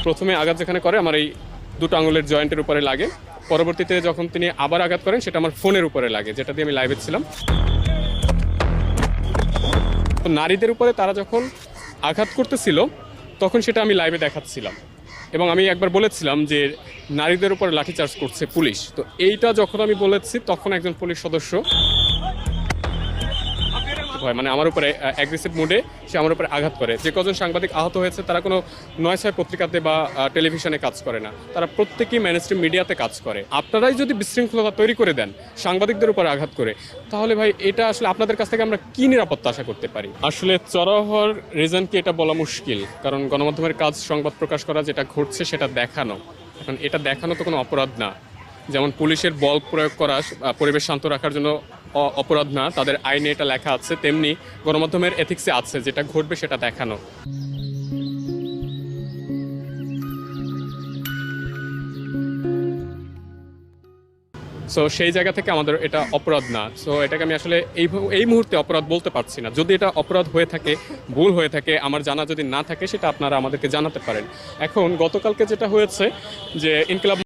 প্রথমে আঘাত যেখানে করে আমার এই দুটো আঙুলের জয়েন্টের উপরে লাগে, পরবর্তীতে যখন তিনি আবার আঘাত করেন সেটা আমার ফোনের উপরে লাগে, যেটা দিয়ে আমি লাইভে ছিলাম। তো নারীদের উপরে তারা যখন আঘাত করতেছিল তখন সেটা আমি লাইভে দেখাচ্ছিলাম, এবং আমি একবার বলেছিলাম যে নারীদের উপরে লাঠিচার্জ করছে পুলিশ। তো এইটা যখন আমি বলেছি তখন একজন পুলিশ সদস্য মানে আমার উপরে অ্যাগ্রেসিভ মুডে সে আমার উপরে আঘাত করে। যে কজন সাংবাদিক আহত হয়েছে তারা কোনো ৯/৬ পত্রিকাতে বা টেলিভিশনে কাজ করে না, তারা প্রত্যেকেই মেইনস্ট্রিম মিডিয়াতে কাজ করে। আপনারাই যদি বিশৃঙ্খলতা তৈরি করে দেন সাংবাদিকদের উপর আঘাত করে, তাহলে ভাই এটা আসলে আপনাদের কাছ থেকে আমরা কি নিরাপত্তা আশা করতে পারি? আসলে চড়াও হওয়ার রিজন কি এটা বলা মুশকিল, কারণ গণমাধ্যমের কাজ সংবাদ প্রকাশ করা, যেটা ঘটছে সেটা দেখানো। এখন এটা দেখানো তো কোনো অপরাধ না, যেমন পুলিশের বল প্রয়োগ করা পরিবেশ শান্ত রাখার জন্য অপরাধ না, তাদের আইনে এটা লেখা আছে, তেমনি গণমাধ্যমের এথিক্সে আছে যেটা ঘটবে সেটা দেখানো। সো সেই জায়গা থেকে আমাদের এটা অপরাধ না। সো এটাকে আমি আসলে এই মুহূর্তে অপরাধ বলতে পারছি না। যদি এটা অপরাধ হয়ে থাকে, ভুল হয়ে থাকে, আমার জানা যদি না থাকে, সেটা আপনারা আমাদেরকে জানাতে পারেন। এখন গতকালকে যেটা হয়েছে যে ইনকিলাব